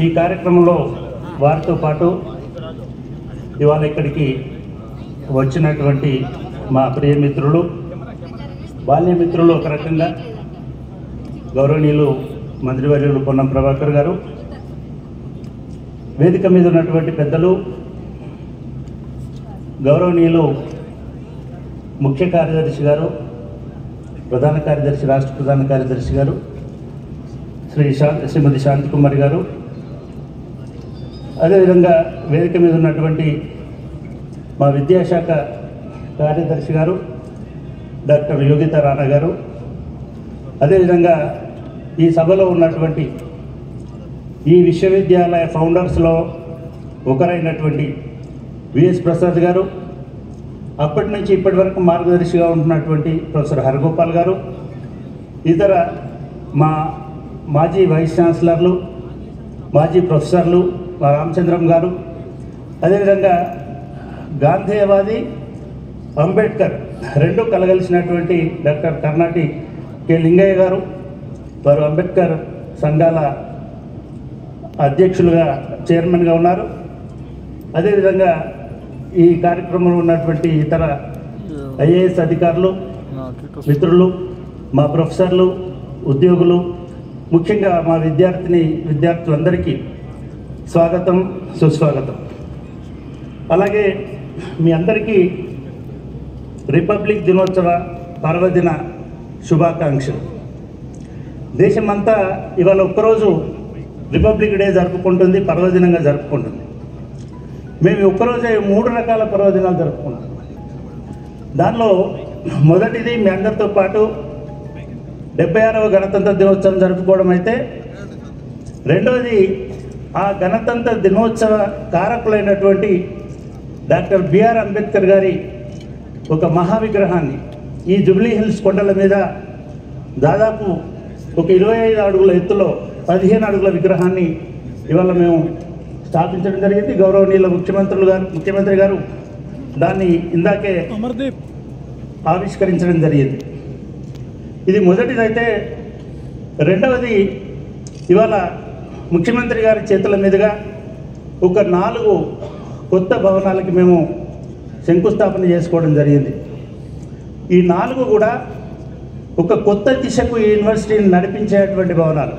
ఈ కార్యక్రమంలో వారితో పాటు ఇవాళ ఇక్కడికి వచ్చినటువంటి మా ప్రియమిత్రులు బాల్యమిత్రులు ఒక రకంగా గౌరవనీయులు మంత్రివర్యులు పొన్నం ప్రభాకర్ గారు, వేదిక మీద ఉన్నటువంటి పెద్దలు గౌరవనీయులు ముఖ్య కార్యదర్శి గారు, ప్రధాన కార్యదర్శి, రాష్ట్ర ప్రధాన కార్యదర్శి గారు శ్రీమతి శాంతికుమారి గారు, అదేవిధంగా వేదిక మీద ఉన్నటువంటి మా విద్యాశాఖ కార్యదర్శి గారు డాక్టర్ యోగిత రాణా గారు, అదేవిధంగా ఈ సభలో ఉన్నటువంటి ఈ విశ్వవిద్యాలయ ఫౌండర్స్లో ఒకరైనటువంటి విఎస్ ప్రసాద్ గారు, అప్పటి నుంచి ఇప్పటి వరకు మార్గదర్శిగా ఉంటున్నటువంటి ప్రొఫెసర్ హరగోపాల్ గారు, ఇతర మా మాజీ వైస్ ఛాన్సలర్లు, మాజీ ప్రొఫెసర్లు మా రామచంద్రం గారు, అదేవిధంగా గాంధేయవాది అంబేద్కర్ రెండు కలగలిసినటువంటి డాక్టర్ కర్ణాటి కె లింగయ్య గారు, వారు అంబేద్కర్ సంఘాల అధ్యక్షులుగా చైర్మన్గా ఉన్నారు. అదేవిధంగా ఈ కార్యక్రమంలో ఉన్నటువంటి ఇతర ఐఏఎస్ అధికారులు, మిత్రులు, మా ప్రొఫెసర్లు, ఉద్యోగులు, ముఖ్యంగా మా విద్యార్థులందరికీ స్వాగతం, సుస్వాగతం. అలాగే మీ అందరికీ రిపబ్లిక్ దినోత్సవ పర్వదిన శుభాకాంక్షలు. దేశమంతా ఇవాళ ఒక్కరోజు రిపబ్లిక్ డే జరుపుకుంటుంది, పర్వదినంగా జరుపుకుంటుంది. మేము ఒక్కరోజే 3 రకాల పర్వదినాలు జరుపుకుంటాం. దానిలో మొదటిది మీ అందరితో పాటు 76వ గణతంత్ర దినోత్సవం జరుపుకోవడం అయితే, రెండవది ఆ గణతంత్ర దినోత్సవ కారకులైనటువంటి డాక్టర్ బిఆర్ అంబేద్కర్ గారి ఒక మహావిగ్రహాన్ని ఈ జూబ్లీ హిల్స్ కొండల మీద దాదాపు ఒక 25 అడుగుల ఎత్తులో 15 అడుగుల విగ్రహాన్ని ఇవాళ మేము స్థాపించడం జరిగింది. గౌరవనీయుల ముఖ్యమంత్రి గారు దాన్ని ఇందాకే ఆవిష్కరించడం జరిగింది. ఇది మొదటిదైతే, రెండవది ఇవాళ ముఖ్యమంత్రి గారి చేతుల మీదుగా ఒక 4 కొత్త భవనాలకి మేము శంకుస్థాపన చేసుకోవడం జరిగింది. ఈ 4 కూడా ఒక కొత్త దిశకు ఈ యూనివర్సిటీని నడిపించేటువంటి భవనాలు.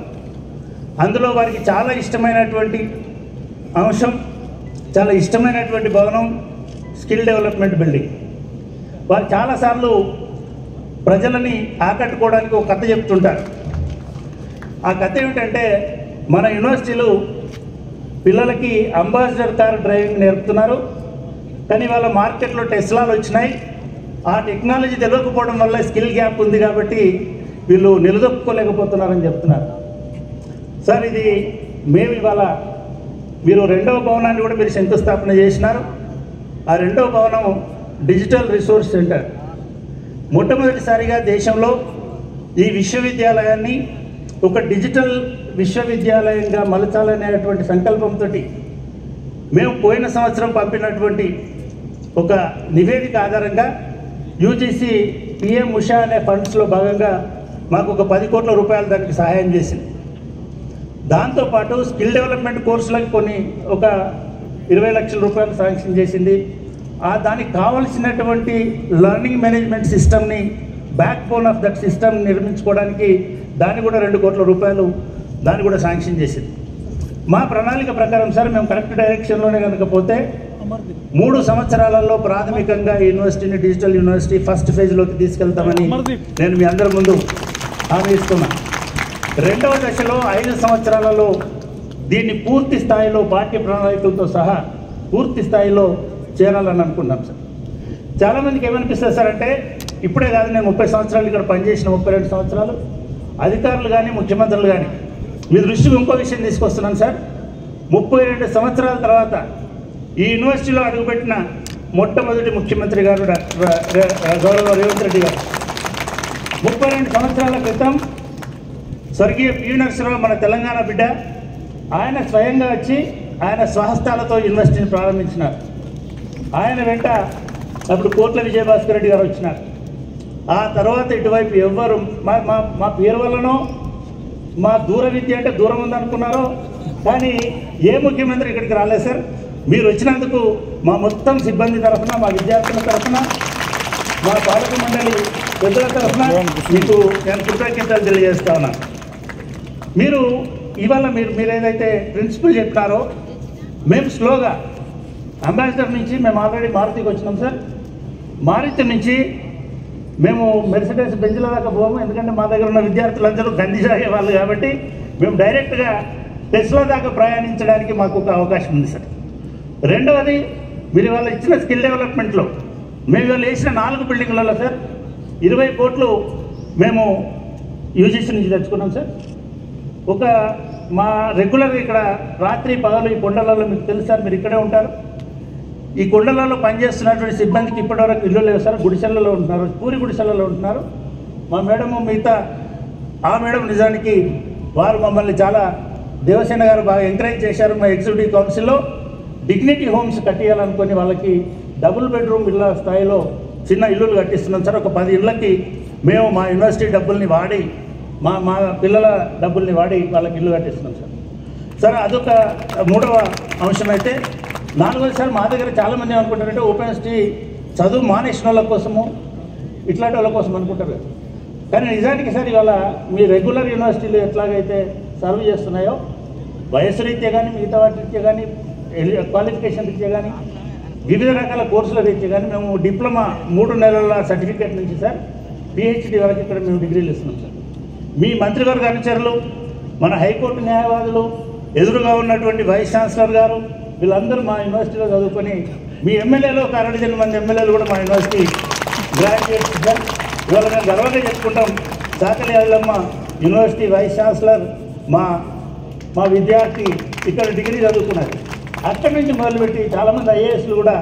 అందులో వారికి చాలా ఇష్టమైనటువంటి అంశం, చాలా ఇష్టమైనటువంటి భవనం స్కిల్ డెవలప్మెంట్ బిల్డింగ్. వారు చాలాసార్లు ప్రజలని ఆకట్టుకోవడానికి ఒక కథ చెప్తుంటారు. ఆ కథ ఏమిటంటే, మన యూనివర్సిటీలు పిల్లలకి అంబాసిడర్ కార్ డ్రైవింగ్ నేర్పుతున్నారు, కానీ వాళ్ళ మార్కెట్లో టెస్లాలు వచ్చినాయి. ఆ టెక్నాలజీ తెలియకపోవడం వల్ల స్కిల్ గ్యాప్ ఉంది కాబట్టి వీళ్ళు నిలదొక్కుకోలేకపోతున్నారని చెప్తున్నారు. సార్, ఇది మేము ఇవాళ మీరు 2వ భవనాన్ని కూడా మీరు శంకుస్థాపన చేసినారు. ఆ 2వ భవనం డిజిటల్ రిసోర్స్ సెంటర్. మొట్టమొదటిసారిగా దేశంలో ఈ విశ్వవిద్యాలయాన్ని ఒక డిజిటల్ విశ్వవిద్యాలయంగా మలచాలనేటువంటి సంకల్పంతో మేము పోయిన సంవత్సరం పంపినటువంటి ఒక నివేదిక ఆధారంగా యూజీసీ పిఎం ఉషా అనే ఫండ్స్లో భాగంగా మాకు ఒక 10 కోట్ల రూపాయలు దానికి సహాయం చేసింది. దాంతోపాటు స్కిల్ డెవలప్మెంట్ కోర్సులకు ఒక 20 లక్షల రూపాయలు శాంక్షన్ చేసింది. దానికి కావలసినటువంటి లెర్నింగ్ మేనేజ్మెంట్ సిస్టమ్ని, backbone of that system నిర్మించుకోవడానికి దాన్ని కూడా 2 కోట్ల రూపాయలు దాన్ని కూడా శాంక్షన్ చేసింది. మా ప్రణాళిక ప్రకారం సార్, మేము కరెక్ట్ డైరెక్షన్లోనే కనుక పోతే 3 సంవత్సరాలలో ప్రాథమికంగా యూనివర్సిటీని డిజిటల్ యూనివర్సిటీ ఫస్ట్ ఫేజ్లోకి తీసుకెళ్తామని నేను మీ అందరి ముందు హామీ ఇస్తున్నాను. 2వ దశలో 5 సంవత్సరాలలో దీన్ని పూర్తి స్థాయిలో పాఠ్య ప్రణాళికలతో సహా పూర్తి స్థాయిలో చేరాలని అనుకున్నాం సార్. చాలామందికి ఏమనిపిస్తుంది సార్ అంటే, ఇప్పుడే కాదు, నేను 30 సంవత్సరాలు ఇక్కడ పనిచేసిన 32 సంవత్సరాలు, అధికారులు కానీ ముఖ్యమంత్రులు కానీ మీ దృష్టికి ఇంకో విషయం తీసుకొస్తున్నాను సార్. 32 సంవత్సరాల తర్వాత ఈ యూనివర్సిటీలో అడుగుపెట్టిన మొట్టమొదటి ముఖ్యమంత్రి గారు డాక్టర్ గౌరవ రేవంత్ రెడ్డి గారు. 32 సంవత్సరాల క్రితం స్వర్గీయ పివి నరసింహరావు మన తెలంగాణ బిడ్డ, ఆయన స్వయంగా వచ్చి ఆయన స్వహస్తాలతో యూనివర్సిటీని ప్రారంభించినారు. ఆయన వెంట అప్పుడు కోట్ల విజయభాస్కర్ రెడ్డి గారు వచ్చినారు. ఆ తర్వాత ఇటువైపు ఎవ్వరు మా పేరు వల్లనో మా దూర విద్య అంటే దూరం ఉందనుకున్నారో కానీ ఏ ముఖ్యమంత్రి ఇక్కడికి రాలేదు సార్. మీరు వచ్చినందుకు మా మొత్తం సిబ్బంది తరఫున, మా విద్యార్థుల తరఫున, మా పాలక మండలి పెద్దల తరఫున మీకు నేను కృతజ్ఞతలు తెలియజేస్తా ఉన్నాను. మీరు ఇవాళ మీరు ఏదైతే ప్రిన్సిపల్ చెప్పినారో మేము స్లోగా అంబాసిడర్ నుంచి మేము ఆల్రెడీ మారుతికి వచ్చినాం సార్. మారుతి నుంచి మేము మెర్సిడెస్ బెంజ్ల దాకా పోము, ఎందుకంటే మా దగ్గర ఉన్న విద్యార్థులందరూ గంజి తాగే వాళ్ళు కాబట్టి మేము డైరెక్ట్గా టెస్లా దాకా ప్రయాణించడానికి మాకు ఒక అవకాశం ఉంది సార్. రెండవది, మీరు ఇవాళ ఇచ్చిన స్కిల్ డెవలప్మెంట్లో మేము ఇవాళ వేసిన 4 బిల్డింగులలో సార్ 20 కోట్లు మేము యూజీసీ నుంచి తెచ్చుకున్నాం సార్. ఒక మా రెగ్యులర్గా ఇక్కడ రాత్రి పగలు ఈ కొండలలో మీకు తెలుసు సార్, మీరు ఇక్కడే ఉంటారు. ఈ కొండలలో పనిచేస్తున్నటువంటి సిబ్బందికి ఇప్పటివరకు ఇల్లు లేవు సార్, గుడిసెలలో ఉంటున్నారు, పూరి గుడిసెలలో ఉంటున్నారు. మా మేడము మిగతా ఆ మేడం నిజానికి వారు మమ్మల్ని చాలా దేవసేన గారు బాగా ఎంకరేజ్ చేశారు. మా ఎగ్జిక్యూటివ్ కౌన్సిల్లో డిగ్నిటీ హోమ్స్ కట్టియాలనుకొని వాళ్ళకి డబుల్ బెడ్రూమ్ ఇళ్ళ స్థాయిలో చిన్న ఇల్లులు కట్టిస్తున్నాం సార్. ఒక 10 ఇళ్ళకి మేము మా యూనివర్సిటీ డబ్బుల్ని వాడి మా పిల్లల డబ్బుల్ని వాడి వాళ్ళకి ఇల్లు కట్టిస్తున్నాం సార్. సార్ అదొక 3వ అంశం. అయితే 4వది సార్, మా దగ్గర చాలామంది ఏమనుకుంటారంటే ఓపెన్ యూనివర్సిటీ చదువు మానేసిన వాళ్ళ కోసము ఇట్లాంటి వాళ్ళ కోసం అనుకుంటారు. కానీ నిజానికి సార్ ఇవాళ మీ రెగ్యులర్ యూనివర్సిటీలు ఎట్లాగైతే సర్వ్ చేస్తున్నాయో వయసు రీత్యా కానీ మిగతా వాటి రీత్యా కానీ క్వాలిఫికేషన్ రీత్యా కానీ వివిధ రకాల కోర్సుల రీత్యా కానీ మేము డిప్లొమా 3 నెలల సర్టిఫికేట్ నుంచి సార్ పిహెచ్డి వరకు ఇక్కడ మేము డిగ్రీలు ఇస్తున్నాం సార్. మీ మంత్రివర్గ అనుచరులు, మన హైకోర్టు న్యాయవాదులు, ఎదురుగా ఉన్నటువంటి వైస్ ఛాన్సలర్ గారు వీళ్ళందరూ మా యూనివర్సిటీలో చదువుకొని మీ ఎమ్మెల్యేలు ఒక 60 మంది ఎమ్మెల్యేలు కూడా మా యూనివర్సిటీ గ్రాడ్యుయేట్స్ సార్. ఇవాళ మేము గర్వంగా చెప్పుకుంటాం, చాకలి అల్లమ్మ యూనివర్సిటీ వైస్ ఛాన్సలర్ మా విద్యార్థి ఇక్కడ డిగ్రీ చదువుకున్నారు. అక్కడి నుంచి మొదలుపెట్టి చాలామంది ఐఏఎస్లు కూడా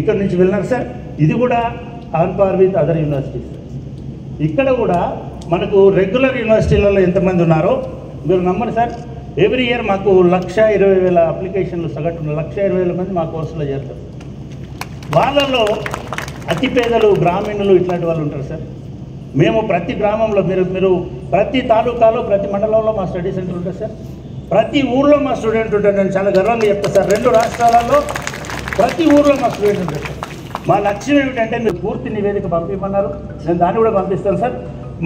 ఇక్కడ నుంచి వెళ్ళినారు సార్. ఇది కూడా on par with other universities. ఇక్కడ కూడా మనకు రెగ్యులర్ యూనివర్సిటీలలో ఎంతమంది ఉన్నారో మీరు నమ్మరు సార్. ఎవ్రీ ఇయర్ మాకు 1,20,000 అప్లికేషన్లు సగటున 1,20,000 మంది మా కోర్సులో చేరుతారు. వాళ్ళలో అతి పేదలు, బ్రాహ్మణులు ఇట్లాంటి వాళ్ళు ఉంటారు సార్. మేము ప్రతి గ్రామంలో మీరు ప్రతి తాలూకాలో ప్రతి మండలంలో మా స్టడీ సెంటర్ ఉంటుంది సార్. ప్రతి ఊర్లో మా స్టూడెంట్ ఉంటారు. నేను చాలా గర్వంగా చెప్తాను సార్. 2 రాష్ట్రాలలో ప్రతి ఊర్లో మా స్టూడెంట్ ఉంటారు సార్. మా లక్ష్యం ఏమిటంటే మీరు పూర్తి నివేదిక పంపించమన్నారు, నేను దాన్ని కూడా పంపిస్తాను సార్.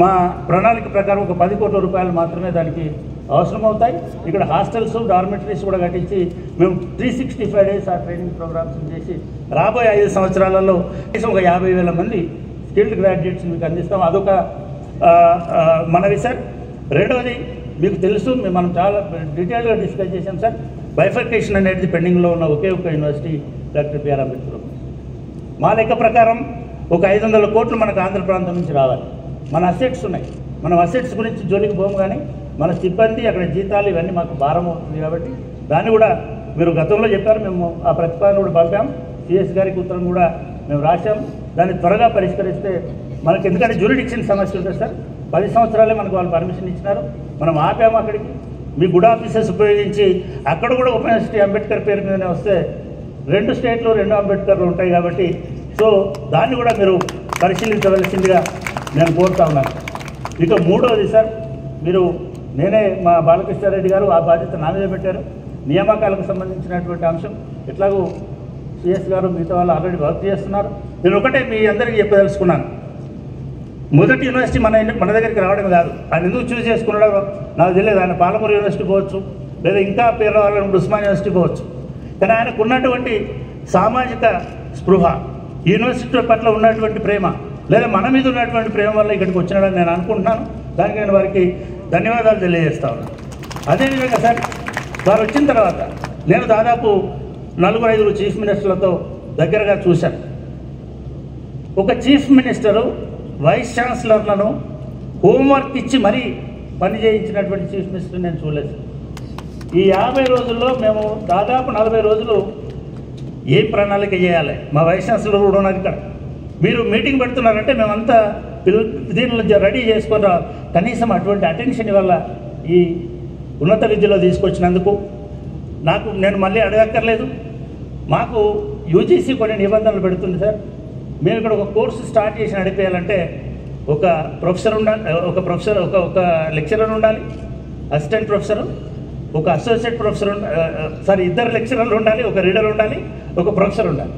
మా ప్రణాళిక ప్రకారం ఒక 10 కోట్ల రూపాయలు మాత్రమే దానికి అవసరం అవుతాయి. ఇక్కడ హాస్టల్స్, డార్మెటరీస్ కూడా కట్టించి మేము 365 డేస్ ఆ ట్రైనింగ్ ప్రోగ్రామ్స్ చేసి రాబోయే 5 సంవత్సరాలలో ఒక 50,000 మంది స్కిల్డ్ గ్రాడ్యుయేట్స్ మీకు అందిస్తాం. అదొక మనవి సార్. రెండవది, మీకు తెలుసు మనం చాలా డీటెయిల్గా డిస్కస్ చేసాం సార్. బైఫర్కేషన్ అనేది పెండింగ్లో ఉన్న ఒకే ఒక యూనివర్సిటీ డాక్టర్ బిఆర్ అంబేద్కర్. మా లెక్క ప్రకారం ఒక 500 కోట్లు మనకు ఆంధ్ర ప్రాంతం నుంచి రావాలి. మన అసెట్స్ ఉన్నాయి, మనం అసెట్స్ గురించి జోలికి పోము, కానీ మన సిబ్బంది అక్కడ జీతాలు ఇవన్నీ మాకు భారం అవుతుంది. కాబట్టి దాన్ని కూడా మీరు గతంలో చెప్పారు, మేము ఆ ప్రతిపాదన కూడా పంపాం. సిఎస్ గారికి ఉత్తరం కూడా మేము రాశాం. దాన్ని త్వరగా పరిష్కరిస్తే మనకి, ఎందుకంటే జ్యూరిడిక్షన్ సమస్య ఉంటుంది సార్. 10 సంవత్సరాలే మనకు వాళ్ళు పర్మిషన్ ఇచ్చినారు, మనం ఆపాము. అక్కడికి మీ గుడ్ ఆఫీసర్స్ ఉపయోగించి అక్కడ కూడా ఓపెన్ యూనివర్సిటీ అంబేద్కర్ పేరు మీదనే వస్తే 2 స్టేట్లు 2 అంబేద్కర్లు ఉంటాయి కాబట్టి సో దాన్ని కూడా మీరు పరిశీలించవలసిందిగా నేను కోరుతా ఉన్నాను. ఇక 3వది సార్, నేనే మా బాలకృష్ణారెడ్డి గారు ఆ బాధ్యత నా మీద పెట్టారు. నియామకాలకు సంబంధించినటువంటి అంశం ఎట్లాగో సిఎస్ గారు మిగతా వాళ్ళు ఆల్రెడీ వర్క్ చేస్తున్నారు. నేను ఒకటే మీ అందరికీ చెప్పదలుచుకున్నాను, మొదటి యూనివర్సిటీ మన దగ్గరికి రావడం కాదు. ఆయన ఎందుకు చూస్ చేసుకున్నాడో నాకు తెలియదు. ఆయన పాలమూరు యూనివర్సిటీ పోవచ్చు, లేదా ఇంకా పేరు రావాలన్నప్పుడు ఉస్మాన్ యూనివర్సిటీ పోవచ్చు. కానీ ఆయనకు ఉన్నటువంటి సామాజిక స్పృహ, యూనివర్సిటీ పట్ల ఉన్నటువంటి ప్రేమ, లేదా మన మీద ఉన్నటువంటి ప్రేమ వల్ల ఇక్కడికి వచ్చినాడని నేను అనుకుంటున్నాను. దానికి నేను వారికి ధన్యవాదాలు తెలియజేస్తా ఉన్నాను. అదేవిధంగా సార్, వారు వచ్చిన తర్వాత నేను దాదాపు 4-5 చీఫ్ మినిస్టర్లతో దగ్గరగా చూశాను. ఒక చీఫ్ మినిస్టరు వైస్ ఛాన్సలర్లను హోంవర్క్ ఇచ్చి మరీ పని చేయించినటువంటి చీఫ్ మినిస్టర్ నేను చూడలేదు. ఈ 50 రోజుల్లో మేము దాదాపు 40 రోజులు ఏ ప్రణాళిక చేయాలి, మా వైస్ ఛాన్సలర్ కూడా ఉన్నారు ఇక్కడ. మీరు మీటింగ్ పెడుతున్నారంటే మేమంతా దీనిలో రెడీ చేసుకొని కనీసం అటువంటి అటెన్షన్ వల్ల ఈ ఉన్నత విద్యలో తీసుకొచ్చినందుకు నేను మళ్ళీ అడగక్కర్లేదు. మాకు యూజీసీ కొన్ని నిబంధనలు పెడుతుంది సార్. మేము ఇక్కడ ఒక కోర్సు స్టార్ట్ చేసి నడిపేయాలంటే ఒక ప్రొఫెసర్ ఉండాలి, ఒక లెక్చరర్ ఉండాలి, అసిస్టెంట్ ప్రొఫెసరు, ఒక అసోసియేట్ ప్రొఫెసర్ ఇద్దరు లెక్చరర్లు ఉండాలి, ఒక రీడర్ ఉండాలి, ఒక ప్రొఫెసర్ ఉండాలి.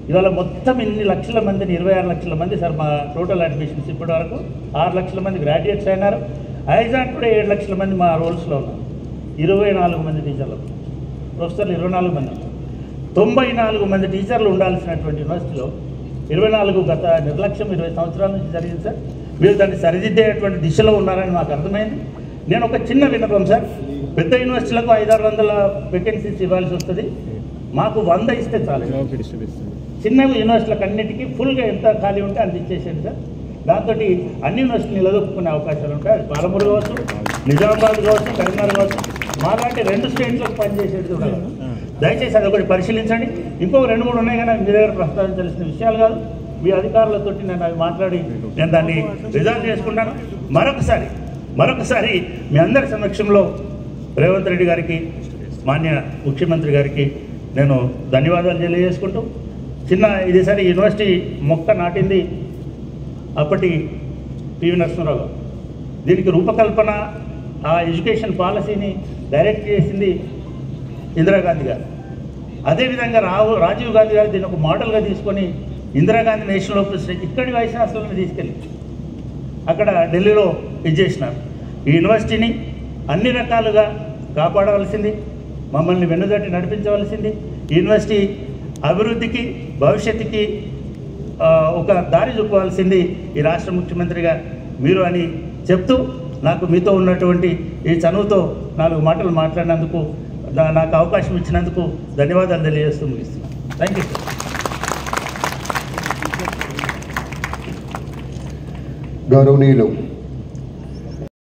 ఇవాళ మొత్తం ఇన్ని లక్షల మందిని 26 లక్షల మంది సార్ మా టోటల్ అడ్మిషన్స్ ఇప్పటి వరకు 6 లక్షల మంది గ్రాడ్యుయేట్స్ అయినారు. ఐజాన్ కూడా 7 లక్షల మంది మా రోల్స్లో ఉన్నారు. 24 మంది టీచర్లు, ప్రొఫెసర్లు 24 మంది, 94 మంది టీచర్లు ఉండాల్సినటువంటి యూనివర్సిటీలో 24 గత నిర్లక్ష్యం 20 సంవత్సరాల నుంచి జరిగింది సార్. మీరు దాన్ని సరిదిద్దేటువంటి దిశలో ఉన్నారని మాకు అర్థమైంది. నేను ఒక చిన్న విన్నపం సార్, పెద్ద యూనివర్సిటీలకు 500-600 వేకెన్సీస్ ఇవ్వాల్సి వస్తుంది, మాకు 100 ఇస్తే చాలు. చిన్న యూనివర్సిటీలకు అన్నిటికీ ఫుల్గా ఎంత ఖాళీ ఉంటే అంత ఇచ్చేసేయండి సార్. దాంతో అన్ని యూనివర్సిటీలు నిలదొక్కునే అవకాశాలు ఉంటాయి. అది పాలమూరు కావచ్చు, నిజామాబాద్ కావచ్చు, కరీంనగర్ కావచ్చు, మాలాంటి 2 స్టేట్లకు పనిచేసేది ఉండాలి. దయచేసి అది ఒకటి పరిశీలించండి. ఇంకో 2-3 ఉన్నాయి కానీ మీ దగ్గర ప్రస్తావించాల్సిన విషయాలు కాదు. మీ అధికారులతో నేను అవి మాట్లాడి నేను దాన్ని రిజాల్వ్ చేసుకుంటాను. మరొకసారి మీ అందరి సమక్షంలో రేవంత్ రెడ్డి గారికి, మాన్య ముఖ్యమంత్రి గారికి నేను ధన్యవాదాలు తెలియజేసుకుంటూ, ఇదేసారి యూనివర్సిటీ మొక్క నాటింది అప్పటి పివి నరసింహారావు గారు. దీనికి రూపకల్పన, ఆ ఎడ్యుకేషన్ పాలసీని డైరెక్ట్ చేసింది ఇందిరాగాంధీ గారు. అదేవిధంగా రాజీవ్ గాంధీ గారు దీన్ని ఒక మోడల్గా తీసుకొని ఇందిరాగాంధీ నేషనల్ ఓపెన్ స్టేజ్ ఇక్కడి వైస్ ఛాన్సలర్ని తీసుకెళ్ళి అక్కడ ఢిల్లీలో చేసినారు. ఈ యూనివర్సిటీని అన్ని రకాలుగా కాపాడవలసింది, మమ్మల్ని వెన్నుదట్టి నడిపించవలసింది, ఈ యూనివర్సిటీ అభివృద్ధికి, భవిష్యత్తుకి ఒక దారి చూపవలసింది ఈ రాష్ట్ర ముఖ్యమంత్రిగా మీరు అని చెప్తూ, నాకు మీతో ఉన్నటువంటి ఈ చనువుతో 4 మాటలు మాట్లాడినందుకు, నాకు అవకాశం ఇచ్చినందుకు ధన్యవాదాలు తెలియజేస్తూ ముగిస్తున్నాను. Thank you sir. గౌరవనీయులు